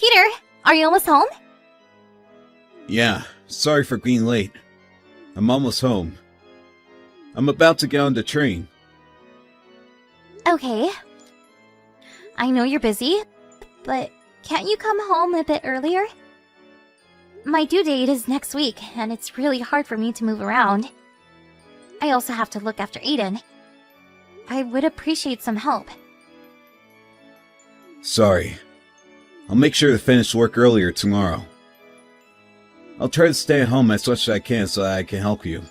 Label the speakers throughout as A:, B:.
A: Peter, are you almost home?
B: Yeah, sorry for being late. I'm almost home. I'm about to get on the train.
A: Okay. I know you're busy, but can't you come home a bit earlier? My due date is next week, and it's really hard for me to move around. I also have to look after Aiden. I would appreciate some help.
B: Sorry. I'll make sure to finish work earlier tomorrow. I'll try to stay at home as much as I can so that I can help you.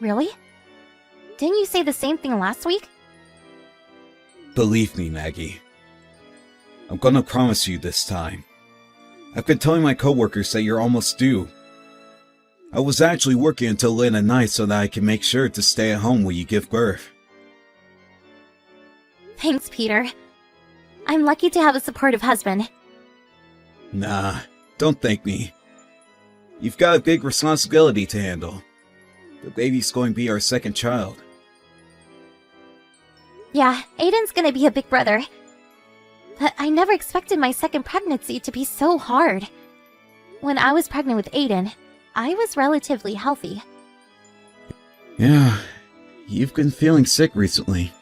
A: Really? Didn't you say the same thing last week?
B: Believe me, Maggie. I'm gonna promise you this time. I've been telling my coworkers that you're almost due. I was actually working until late at night so that I can make sure to stay at home when you give birth.
A: Thanks, Peter. I'm lucky to have a supportive husband.
B: Nah, don't thank me. You've got a big responsibility to handle. The baby's going to be our second child.
A: Yeah, Aiden's gonna be a big brother. But I never expected my second pregnancy to be so hard. When I was pregnant with Aiden, I was relatively healthy.
B: Yeah, you've been feeling sick recently.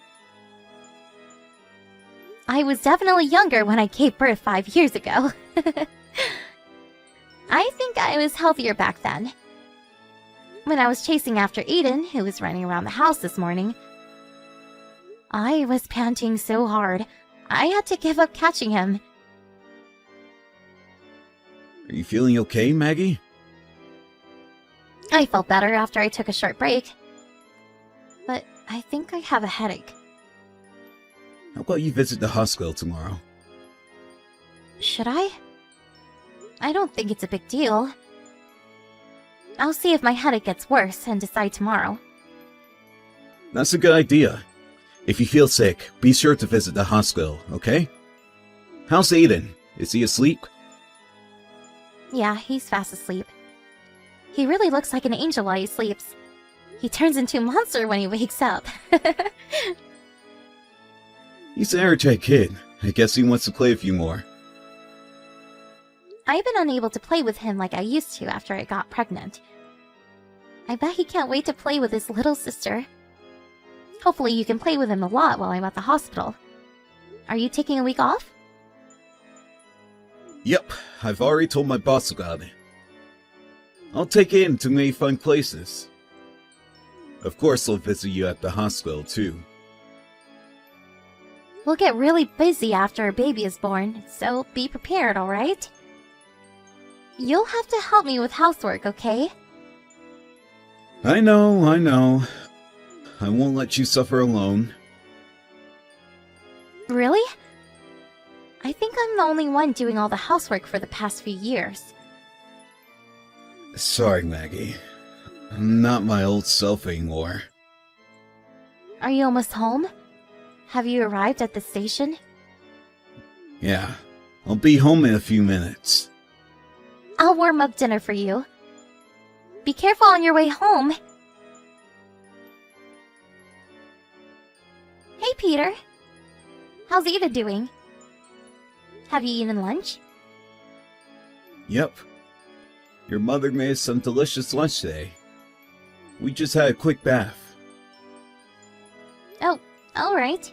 A: I was definitely younger when I gave birth 5 years ago. I think I was healthier back then. When I was chasing after Aiden, who was running around the house this morning, I was panting so hard, I had to give up catching him.
B: Are you feeling okay, Maggie?
A: I felt better after I took a short break. But I think I have a headache.
B: How about you visit the hospital tomorrow?
A: Should I? I don't think it's a big deal. I'll see if my headache gets worse and decide tomorrow.
B: That's a good idea. If you feel sick, be sure to visit the hospital, okay? How's Aiden? Is he asleep?
A: Yeah, he's fast asleep. He really looks like an angel while he sleeps. He turns into a monster when he wakes up.
B: He's an energetic kid. I guess he wants to play with you more.
A: I've been unable to play with him like I used to after I got pregnant. I bet he can't wait to play with his little sister. Hopefully you can play with him a lot while I'm at the hospital. Are you taking a week off?
B: Yep, I've already told my boss about it. I'll take Aiden to many fun places. Of course I'll visit you at the hospital too.
A: We'll get really busy after our baby is born, so be prepared, alright? You'll have to help me with housework, okay?
B: I know. I won't let you suffer alone.
A: Really? I think I'm the only one doing all the housework for the past few years.
B: Sorry, Maggie. I'm not my old self anymore.
A: Are you almost home? Have you arrived at the station?
B: Yeah, I'll be home in a few minutes.
A: I'll warm up dinner for you. Be careful on your way home. Hey, Peter. How's Ida doing? Have you eaten lunch?
B: Yep. Your mother made us some delicious lunch today. We just had a quick bath.
A: Oh, alright.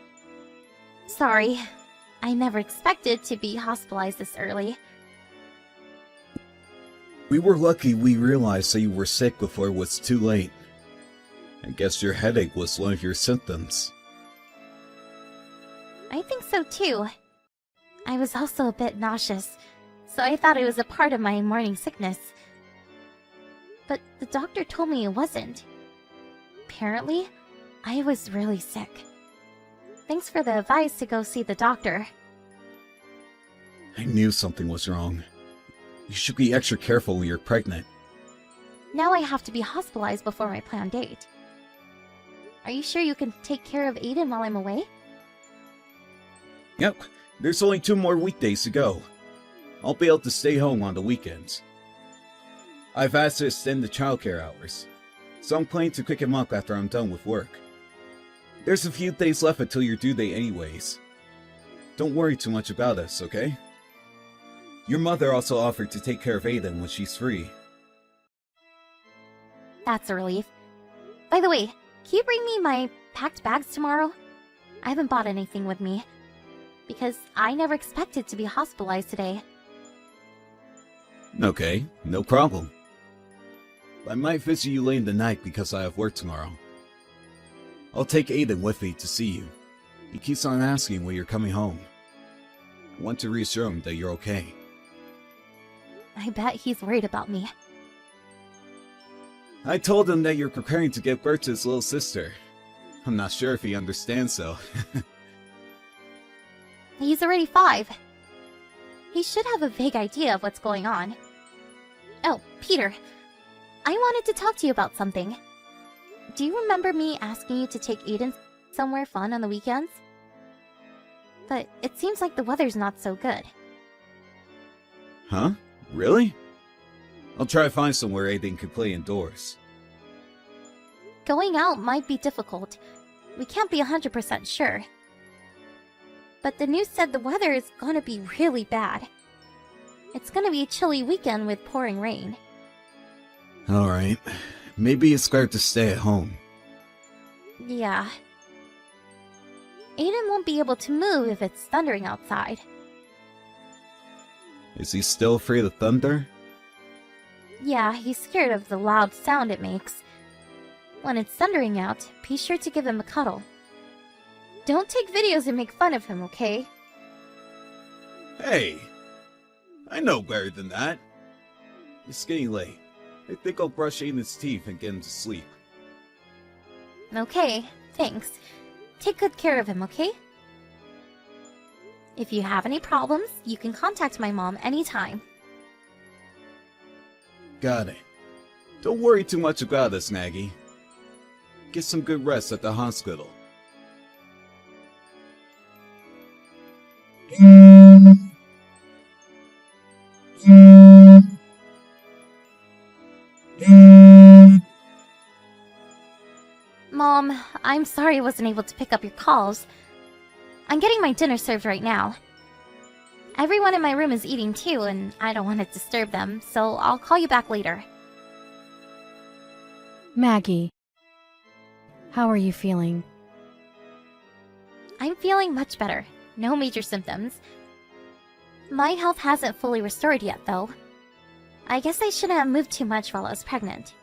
A: Sorry. I never expected to be hospitalized this early.
B: We were lucky we realized that you were sick before it was too late. I guess your headache was one of your symptoms.
A: I think so too. I was also a bit nauseous, so I thought it was a part of my morning sickness. But the doctor told me it wasn't. Apparently, I was really sick. Thanks for the advice to go see the doctor.
B: I knew something was wrong. You should be extra careful when you're pregnant.
A: Now I have to be hospitalized before my planned date. Are you sure you can take care of Aiden while I'm away?
B: Yep, there's only 2 more weekdays to go. I'll be able to stay home on the weekends. I've asked to extend the childcare hours, so I'm planning to pick him up after I'm done with work. There's a few days left until your due date anyways. Don't worry too much about us, okay? Your mother also offered to take care of Aiden when she's free.
A: That's a relief. By the way, can you bring me my packed bags tomorrow? I haven't bought anything with me. Because I never expected to be hospitalized today.
B: Okay, no problem. I might visit you late in the night because I have work tomorrow. I'll take Aiden with me to see you. He keeps on asking when you're coming home. I want to reassure him that you're okay.
A: I bet he's worried about me.
B: I told him that you're preparing to give birth to his little sister. I'm not sure if he understands though.
A: He's already 5. He should have a vague idea of what's going on. Oh, Peter. I wanted to talk to you about something. Do you remember me asking you to take Aiden somewhere fun on the weekends? But it seems like the weather's not so good.
B: Huh? Really? I'll try to find somewhere Aiden can play indoors.
A: Going out might be difficult. We can't be 100% sure. But the news said the weather is gonna be really bad. It's gonna be a chilly weekend with pouring rain.
B: Alright. Maybe it's better to stay at home.
A: Yeah. Aiden won't be able to move if it's thundering outside.
B: Is he still afraid of thunder?
A: Yeah, he's scared of the loud sound it makes. When it's thundering out, be sure to give him a cuddle. Don't take videos and make fun of him, okay?
B: Hey! I know better than that. It's getting late. I think I'll brush Aiden's teeth and get him to sleep.
A: Okay, thanks. Take good care of him, okay? If you have any problems, you can contact my mom anytime.
B: Got it. Don't worry too much about us, Maggie. Get some good rest at the hospital.
A: Mom, I'm sorry I wasn't able to pick up your calls. I'm getting my dinner served right now. Everyone in my room is eating too, and I don't want to disturb them, so I'll call you back later.
C: Maggie, how are you feeling?
A: I'm feeling much better. No major symptoms. My health hasn't fully restored yet, though. I guess I shouldn't have moved too much while I was pregnant.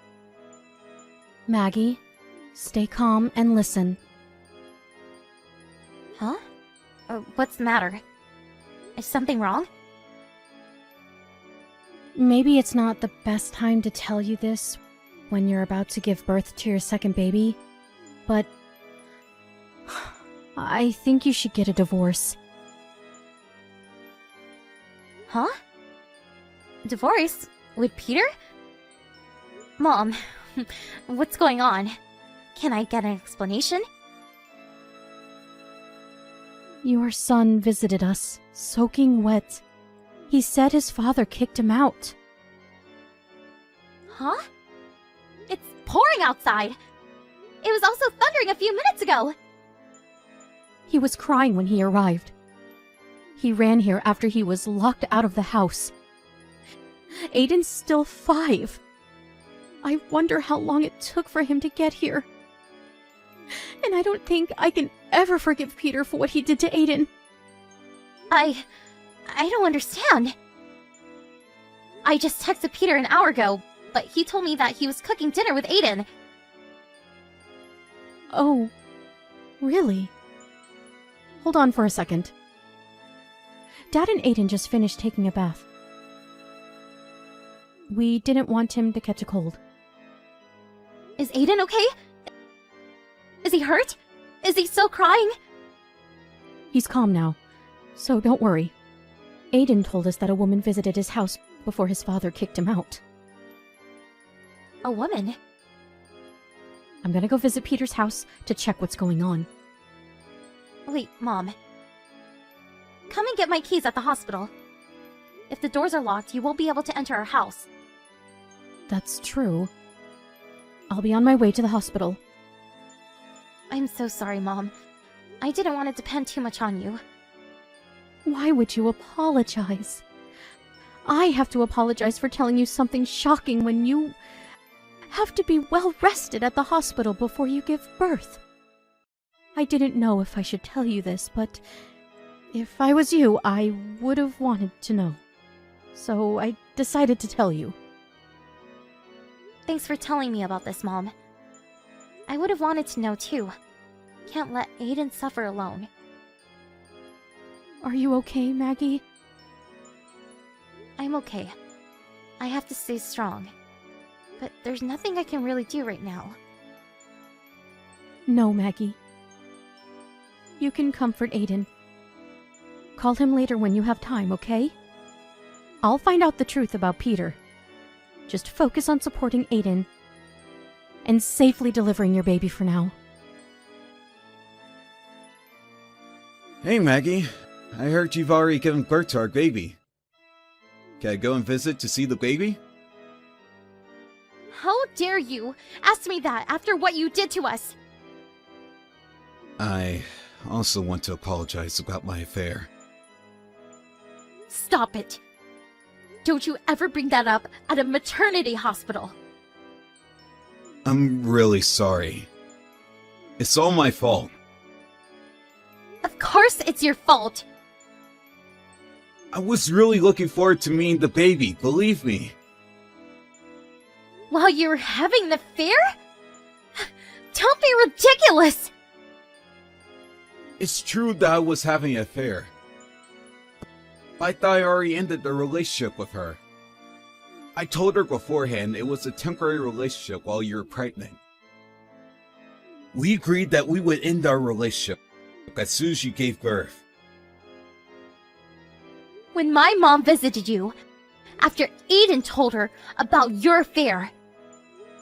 C: Maggie, stay calm and listen.
A: Huh? What's the matter? Is something wrong?
C: Maybe it's not the best time to tell you this when you're about to give birth to your second baby, but I think you should get a divorce.
A: Huh? Divorce? With Peter? Mom, what's going on? Can I get an explanation?
C: Your son visited us, soaking wet. He said his father kicked him out.
A: Huh? It's pouring outside! It was also thundering a few minutes ago!
C: He was crying when he arrived. He ran here after he was locked out of the house. Aiden's still 5. I wonder how long it took for him to get here. And I don't think I can ever forgive Peter for what he did to Aiden.
A: I don't understand. I just texted Peter an hour ago, but he told me that he was cooking dinner with Aiden.
C: Oh, really? Hold on for a second. Dad and Aiden just finished taking a bath. We didn't want him to catch a cold.
A: Is Aiden okay? Is he hurt? Is he still crying?
C: He's calm now, so don't worry. Aiden told us that a woman visited his house before his father kicked him out.
A: A woman?
C: I'm gonna go visit Peter's house to check what's going on.
A: Wait, Mom. Come and get my keys at the hospital. If the doors are locked, you won't be able to enter our house.
C: That's true. I'll be on my way to the hospital.
A: I'm so sorry, Mom. I didn't want to depend too much on you.
C: Why would you apologize? I have to apologize for telling you something shocking when you have to be well rested at the hospital before you give birth. I didn't know if I should tell you this, but if I was you, I would have wanted to know. So I decided to tell you.
A: Thanks for telling me about this, Mom. I would have wanted to know too. Can't let Aiden suffer alone.
C: Are you okay, Maggie?
A: I'm okay. I have to stay strong. But there's nothing I can really do right now.
C: No, Maggie. You can comfort Aiden. Call him later when you have time, okay? I'll find out the truth about Peter. Just focus on supporting Aiden and safely delivering your baby for now.
B: Hey, Maggie. I heard you've already given birth to our baby. Can I go and visit to see the baby?
A: How dare you ask me that after what you did to us?
B: I also want to apologize about my affair.
A: Stop it. Don't you ever bring that up at a maternity hospital.
B: I'm really sorry. It's all my fault.
A: Of course it's your fault.
B: I was really looking forward to meeting the baby, believe me.
A: While you were having an affair? Don't be ridiculous!
B: It's true that I was having an affair. I thought I already ended the relationship with her. I told her beforehand it was a temporary relationship while you were pregnant. We agreed that we would end our relationship as soon as you gave birth.
A: When my mom visited you, after Aiden told her about your affair,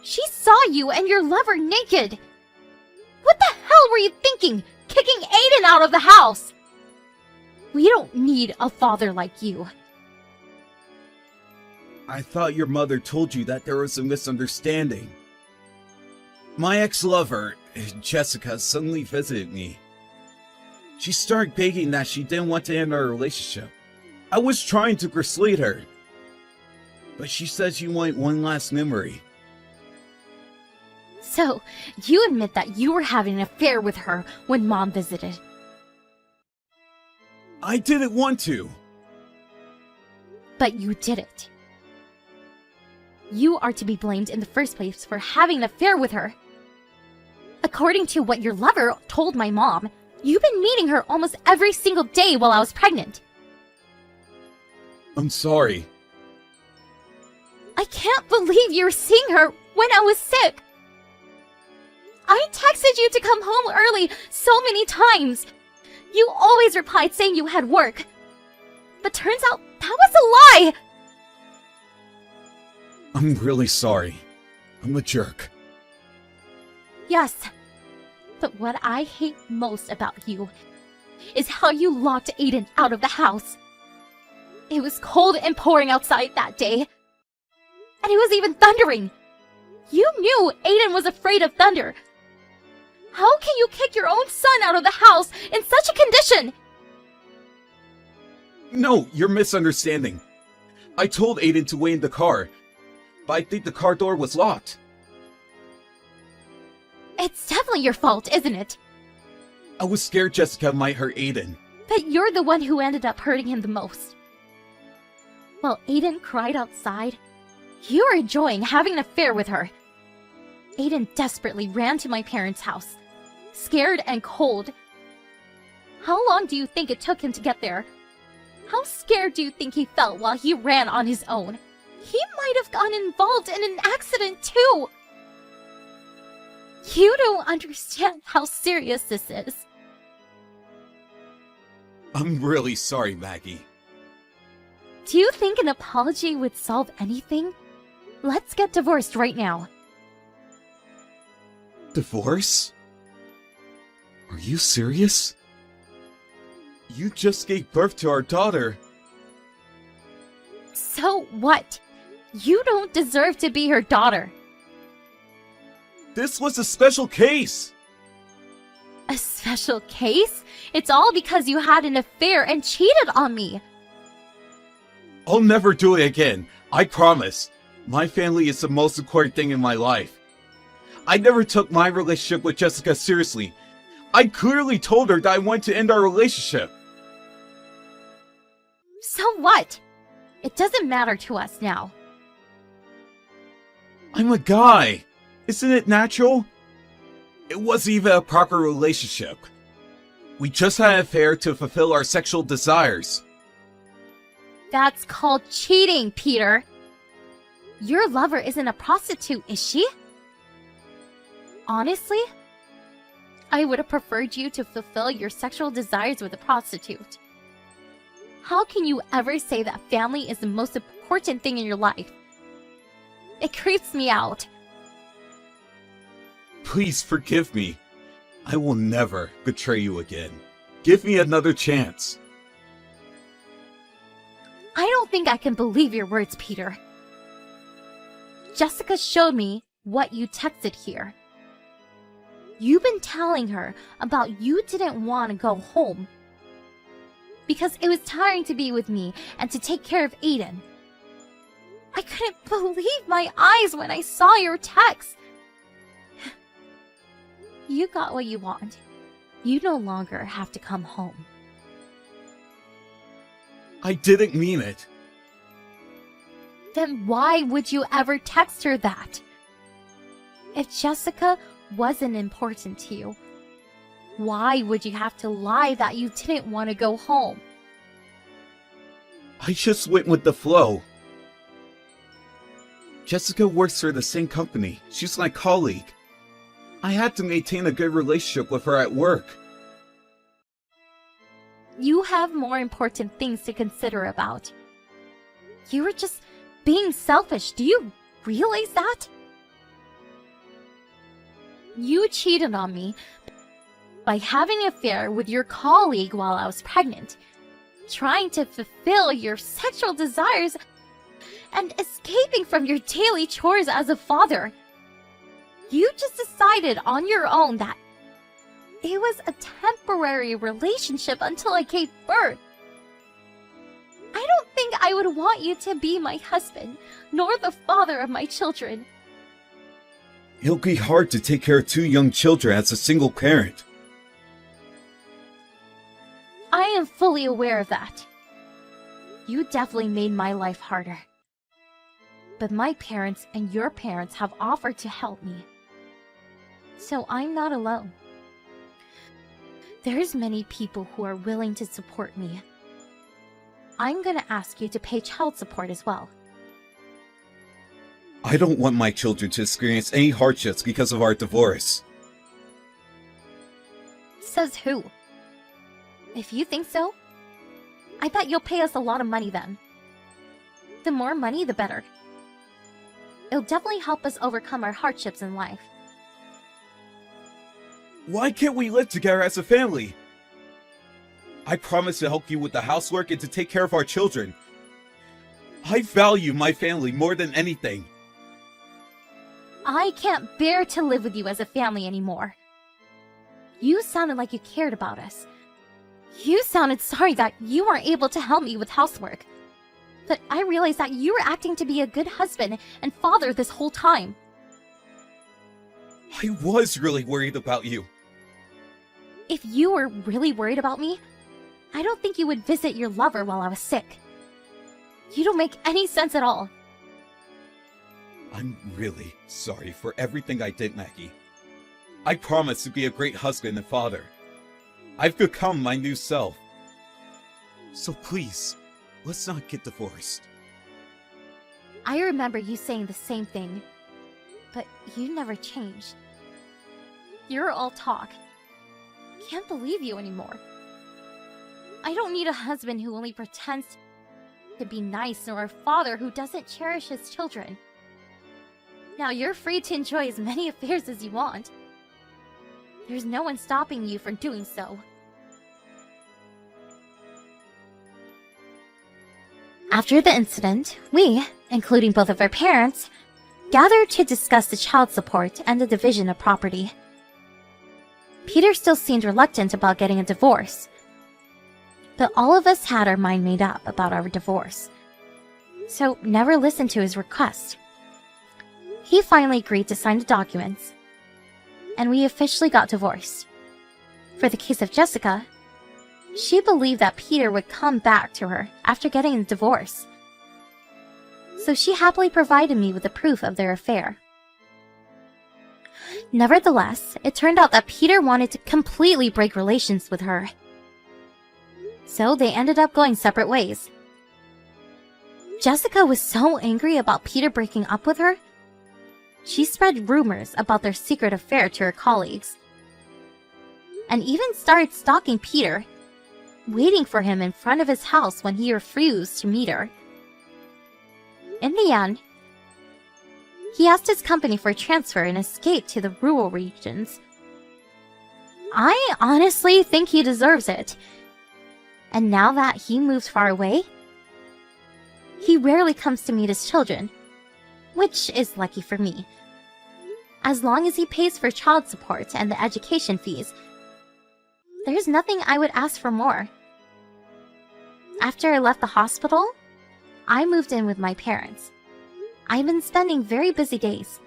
A: she saw you and your lover naked. What the hell were you thinking, kicking Aiden out of the house? We don't need a father like you.
B: I thought your mother told you that there was a misunderstanding. My ex-lover, Jessica, suddenly visited me. She started begging that she didn't want to end our relationship. I was trying to persuade her, but she said she wanted one last memory.
A: So, you admit that you were having an affair with her when Mom visited.
B: I didn't want to.
A: But you did it. You are to be blamed in the first place for having an affair with her. According to what your lover told my mom, you've been meeting her almost every single day while I was pregnant.
B: I'm sorry.
A: I can't believe you were seeing her when I was sick. I texted you to come home early so many times. You always replied saying you had work. But turns out that was a lie.
B: I'm really sorry. I'm a jerk.
A: Yes. But what I hate most about you is how you locked Aiden out of the house. It was cold and pouring outside that day. And it was even thundering. You knew Aiden was afraid of thunder. How can you kick your own son out of the house in such a condition?
B: No, you're misunderstanding. I told Aiden to wait in the car, but I think the car door was locked.
A: It's definitely your fault, isn't it?
B: I was scared Jessica might hurt Aiden.
A: But you're the one who ended up hurting him the most. While Aiden cried outside, you were enjoying having an affair with her. Aiden desperately ran to my parents' house, scared and cold. How long do you think it took him to get there? How scared do you think he felt while he ran on his own? He might have gotten involved in an accident too! You don't understand how serious this is.
B: I'm really sorry, Maggie.
A: Do you think an apology would solve anything? Let's get divorced right now.
B: Divorce? Are you serious? You just gave birth to our daughter.
A: So what? You don't deserve to be her daughter.
B: This was a special case.
A: A special case? It's all because you had an affair and cheated on me.
B: I'll never do it again. I promise. My family is the most important thing in my life. I never took my relationship with Jessica seriously. I clearly told her that I wanted to end our relationship.
A: So what? It doesn't matter to us now.
B: I'm a guy. Isn't it natural? It wasn't even a proper relationship. We just had an affair to fulfill our sexual desires.
A: That's called cheating, Peter. Your lover isn't a prostitute, is she? Honestly, I would have preferred you to fulfill your sexual desires with a prostitute. How can you ever say that family is the most important thing in your life? It creeps me out.
B: Please forgive me. I will never betray you again. Give me another chance.
A: I don't think I can believe your words, Peter. Jessica showed me what you texted here. You've been telling her about you didn't want to go home because it was tiring to be with me and to take care of Aiden. I couldn't believe my eyes when I saw your text. You got what you want. You no longer have to come home.
B: I didn't mean it.
A: Then why would you ever text her that? If Jessica wasn't important to you, why would you have to lie that you didn't want to go home?
B: I just went with the flow. Jessica works for the same company. She's my colleague. I had to maintain a good relationship with her at work.
A: You have more important things to consider about. You were just being selfish. Do you realize that? You cheated on me by having an affair with your colleague while I was pregnant, trying to fulfill your sexual desires, and escaping from your daily chores as a father. You just decided on your own that it was a temporary relationship until I gave birth. I don't think I would want you to be my husband, nor the father of my children.
B: It'll be hard to take care of two young children as a single parent.
A: I am fully aware of that. You definitely made my life harder. But my parents and your parents have offered to help me. So I'm not alone. There's many people who are willing to support me. I'm gonna ask you to pay child support as well.
B: I don't want my children to experience any hardships because of our divorce.
A: Says who? If you think so, I bet you'll pay us a lot of money then. The more money, the better. It'll definitely help us overcome our hardships in life.
B: Why can't we live together as a family? I promise to help you with the housework and to take care of our children. I value my family more than anything.
A: I can't bear to live with you as a family anymore. You sounded like you cared about us. You sounded sorry that you weren't able to help me with housework. But I realized that you were acting to be a good husband and father this whole time.
B: I was really worried about you.
A: If you were really worried about me, I don't think you would visit your lover while I was sick. You don't make any sense at all.
B: I'm really sorry for everything I did, Maggie. I promise to be a great husband and father. I've become my new self. So please, let's not get divorced.
A: I remember you saying the same thing, but you never changed. You're all talk. Can't believe you anymore. I don't need a husband who only pretends to be nice, nor a father who doesn't cherish his children. Now you're free to enjoy as many affairs as you want. There's no one stopping you from doing so. After the incident, we, including both of our parents, gathered to discuss the child support and the division of property. Peter still seemed reluctant about getting a divorce, but all of us had our mind made up about our divorce. so never listened to his request. He finally agreed to sign the documents, and we officially got divorced. For the case of Jessica, she believed that Peter would come back to her after getting a divorce, so she happily provided me with the proof of their affair. Nevertheless, it turned out that Peter wanted to completely break relations with her, so they ended up going separate ways. Jessica was so angry about Peter breaking up with her, she spread rumors about their secret affair to her colleagues, and even started stalking Peter, waiting for him in front of his house when he refused to meet her. In the end, he asked his company for a transfer and escaped to the rural regions. I honestly think he deserves it. And now that he moved far away, he rarely comes to meet his children, which is lucky for me. As long as he pays for child support and the education fees, there's nothing I would ask for more. After I left the hospital, I moved in with my parents. I've been spending very busy days,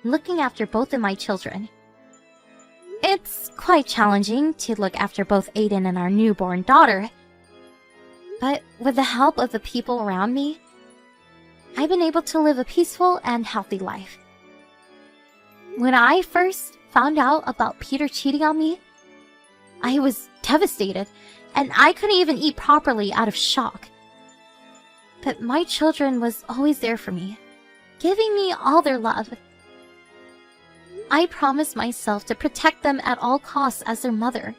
A: looking after both of my children. It's quite challenging to look after both Aiden and our newborn daughter, but with the help of the people around me, I've been able to live a peaceful and healthy life. When I first found out about Peter cheating on me, I was devastated, and I couldn't even eat properly out of shock. But my children was always there for me, giving me all their love. I promised myself to protect them at all costs as their mother.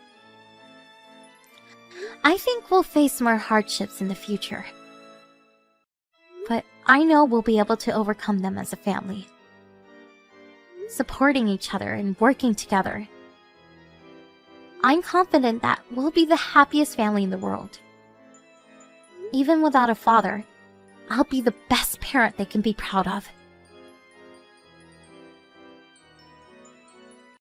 A: I think we'll face more hardships in the future, but I know we'll be able to overcome them as a family, supporting each other and working together. I'm confident that we'll be the happiest family in the world. Even without a father, I'll be the best parent they can be proud of.